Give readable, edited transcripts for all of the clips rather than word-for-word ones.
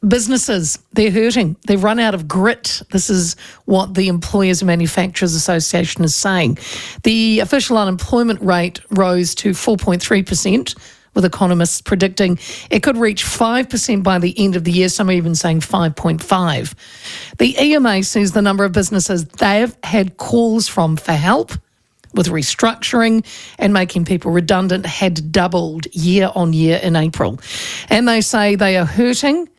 Businesses, they're hurting. They've run out of grit. This is what the Employers and Manufacturers Association is saying. The official unemployment rate rose to 4.3%, with economists predicting it could reach 5% by the end of the year, some are even saying 5.5. The EMA says the number of businesses they've had calls from for help with restructuring and making people redundant had doubled year on year in April. And they say they are hurting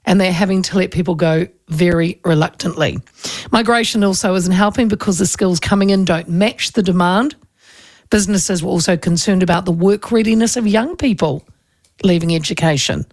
and they're having to let people go very reluctantly. Migration also isn't helping because the skills coming in don't match the demand. Businesses were also concerned about the work readiness of young people leaving education.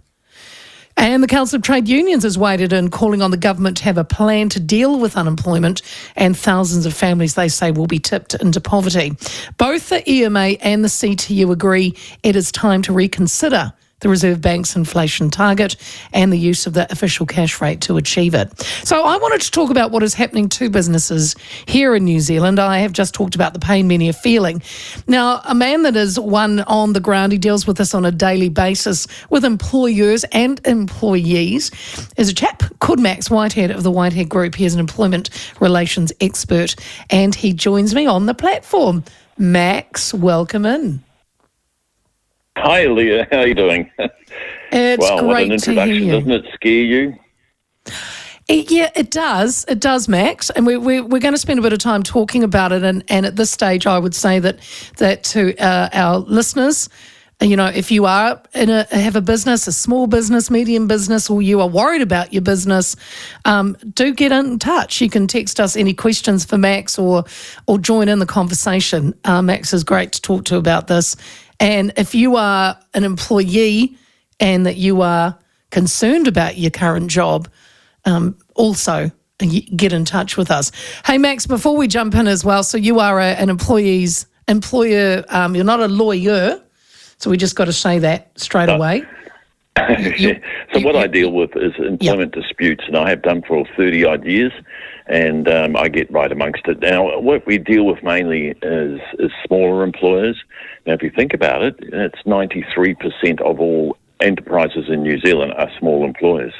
And the Council of Trade Unions has weighed in, calling on the government to have a plan to deal with unemployment, and thousands of families, they say, will be tipped into poverty. Both the EMA and the CTU agree it is time to reconsider the Reserve Bank's inflation target and the use of the official cash rate to achieve it. So I wanted to talk about what is happening to businesses here in New Zealand. I have just talked about the pain many are feeling. Now, a man that is one on the ground, he deals with this on a daily basis with employers and employees, is a chap called Max Whitehead of the Whitehead Group. He is an employment relations expert and he joins me on the platform. Max, welcome in. Hi, Leah. How are you doing? It's well, great what an introduction. to hear you. Doesn't it scare you? Yeah, it does. It does, Max. And we're going to spend a bit of time talking about it. And at this stage, I would say that to our listeners, you know, if you are have a business, a small business, medium business, or you are worried about your business, do get in touch. You can text us any questions for Max or join in the conversation. Max is great to talk to about this. And if you are an employee and that you are concerned about your current job, also get in touch with us. Hey, Max, before we jump in as well, so you are an employer, you're not a lawyer, so we just got to say that straight away. So what I deal with is employment disputes, and I have done for 30-odd years, and I get right amongst it. Now, what we deal with mainly is smaller employers. Now, if you think about it, it's 93% of all enterprises in New Zealand are small employers.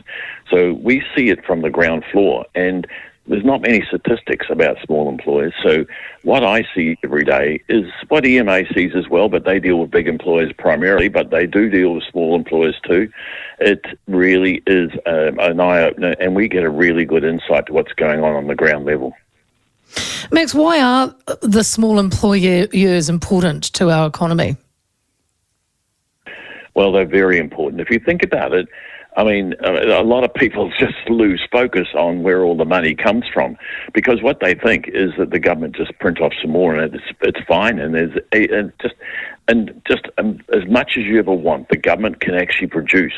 So we see it from the ground floor, and there's not many statistics about small employers. So what I see every day is what EMA sees as well, but they deal with big employers primarily, but they do deal with small employers too. It really is an eye-opener, and we get a really good insight to what's going on the ground level. Max, why are the small employers important to our economy? Well, they're very important. If you think about it, I mean, a lot of people just lose focus on where all the money comes from, because what they think is that the government just print off some more and it's fine, and just as much as you ever want, the government can actually produce.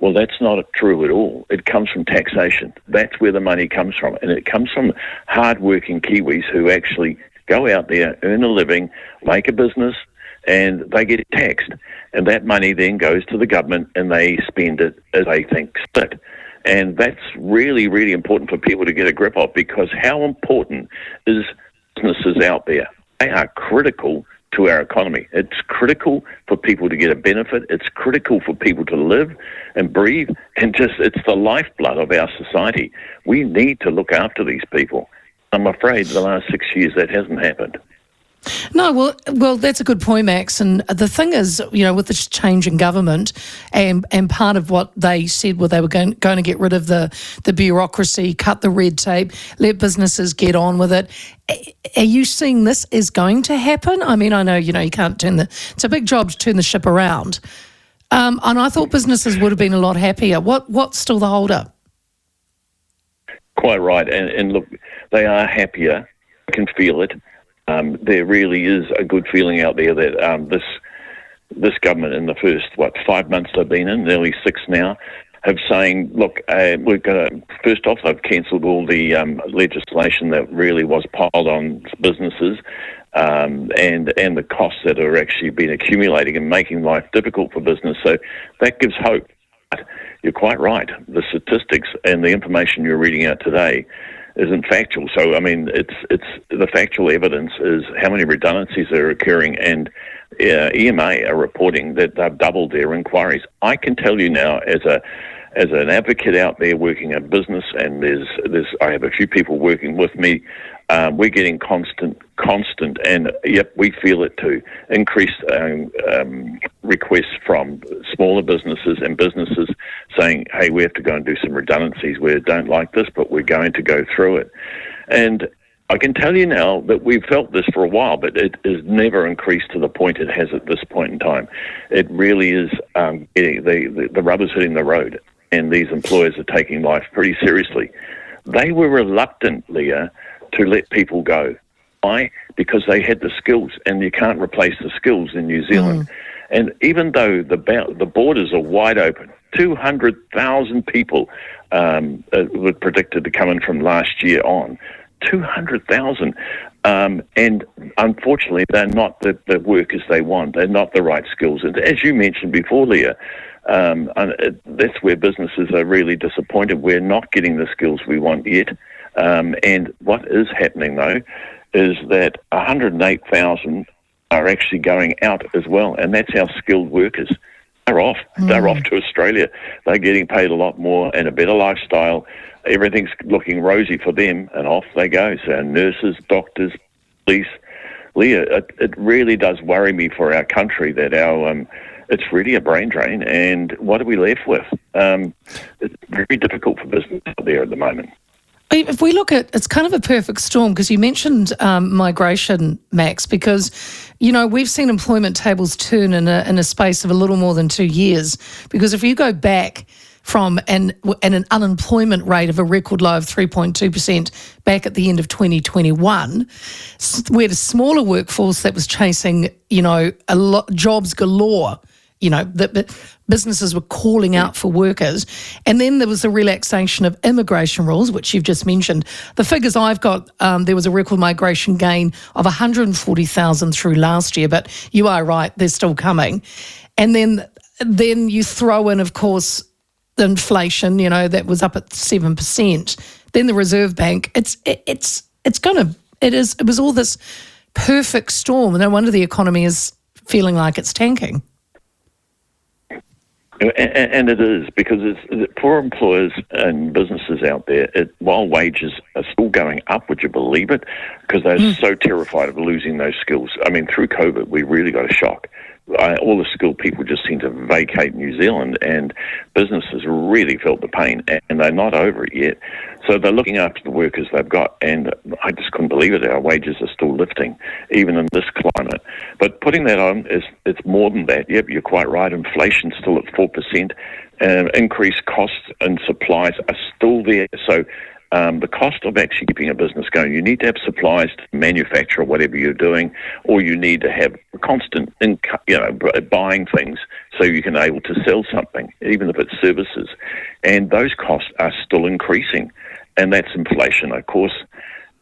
Well, that's not true at all. It comes from taxation. That's where the money comes from, and it comes from hard-working Kiwis who actually go out there, earn a living, make a business, and they get taxed. And that money then goes to the government and they spend it as they think fit. And that's really, really important for people to get a grip of, because how important is businesses out there? They are critical to our economy. It's critical for people to get a benefit. It's critical for people to live and breathe. And it's the lifeblood of our society. We need to look after these people. I'm afraid the last 6 years that hasn't happened. No, well, that's a good point, Max. And the thing is, you know, with this change in government, and part of what they said, well, they were going to get rid of the bureaucracy, cut the red tape, let businesses get on with it. Are you seeing this is going to happen? I mean, I know, you know, you can't it's a big job to turn the ship around. And I thought businesses would have been a lot happier. What's still the hold-up? Quite right. And look, they are happier. I can feel it. There really is a good feeling out there that this government in the first, 5 months they've been in, nearly 6 now, have saying, look, we're going to, first off, they've cancelled all the legislation that really was piled on businesses and the costs that are actually been accumulating and making life difficult for business. So that gives hope. But you're quite right. The statistics and the information you're reading out today isn't factual. So, I mean, it's the factual evidence is how many redundancies are occurring, and EMA are reporting that they've doubled their inquiries. I can tell you now, as as an advocate out there working a business, and I have a few people working with me. We're getting constant, and yep, we feel it too. Increased requests from smaller businesses and businesses saying, hey, we have to go and do some redundancies. We don't like this, but we're going to go through it. And I can tell you now that we've felt this for a while, but it has never increased to the point it has at this point in time. It really is the rubber's hitting the road, and these employers are taking life pretty seriously. They were reluctant, Leah, to let people go. Why? Because they had the skills, and you can't replace the skills in New Zealand. And even though the borders are wide open, 200,000 people were predicted to come in from last year on. 200,000. And unfortunately, they're not the workers they want. They're not the right skills. And as you mentioned before, Leah, that's where businesses are really disappointed. We're not getting the skills we want yet. And what is happening, though, is that 108,000 are actually going out as well, and that's our skilled workers. They're off. They're off to Australia. They're getting paid a lot more and a better lifestyle. Everything's looking rosy for them, and off they go. So nurses, doctors, police. Leah, it really does worry me for our country that it's really a brain drain, and what are we left with? It's very difficult for business out there at the moment. If we look at, it's kind of a perfect storm, because you mentioned migration, Max, because, we've seen employment tables turn in a space of a little more than 2 years. Because if you go back from an unemployment rate of a record low of 3.2% back at the end of 2021, we had a smaller workforce that was chasing, a lot jobs galore. That businesses were calling out for workers. And then there was the relaxation of immigration rules, which you've just mentioned. The figures I've got, there was a record migration gain of 140,000 through last year, but you are right, they're still coming. And then you throw in, of course, the inflation, that was up at 7%. Then the Reserve Bank, it was all this perfect storm. No wonder the economy is feeling like it's tanking. And it is, because it's for employers and businesses out there, while wages are still going up, would you believe it? Because they're so terrified of losing those skills. I mean, through COVID, we really got a shock. All the skilled people just seem to vacate New Zealand, and businesses really felt the pain, and they're not over it yet. So they're looking after the workers they've got, and I just couldn't believe it. Our wages are still lifting, even in this climate. But putting that on, it's more than that. Yep, you're quite right. Inflation's still at 4%. Increased costs and supplies are still there. So the cost of actually keeping a business going, you need to have supplies to manufacture whatever you're doing, or you need to have constant buying things so you can able to sell something, even if it's services. And those costs are still increasing, and that's inflation, of course.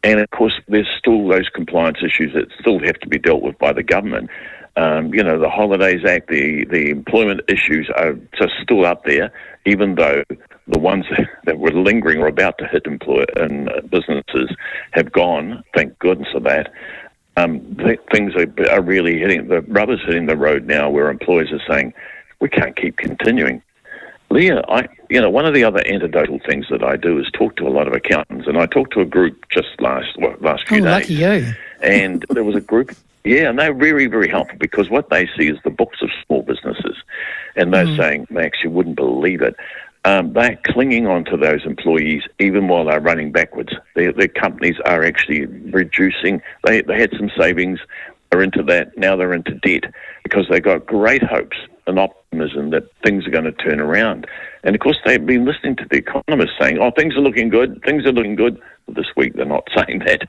And of course, there's still those compliance issues that still have to be dealt with by the government. The Holidays Act, the employment issues are just still up there, even though the ones that were lingering or about to hit employer and businesses have gone. Thank goodness for that. Things are really the rubber's hitting the road now, where employers are saying, we can't keep continuing. Leah, one of the other anecdotal things that I do is talk to a lot of accountants, and I talked to a group just last few days. Lucky you. And there was a group, and they're very, very helpful, because what they see is the books of small businesses, and they're saying, Max, you wouldn't believe it. They're clinging on to those employees even while they're running backwards. Their companies are actually reducing. They had some savings, they're into that, now they're into debt, because they got great hopes and optimism that things are going to turn around. And of course, they've been listening to the economists saying, things are looking good. Well, this week they're not saying that.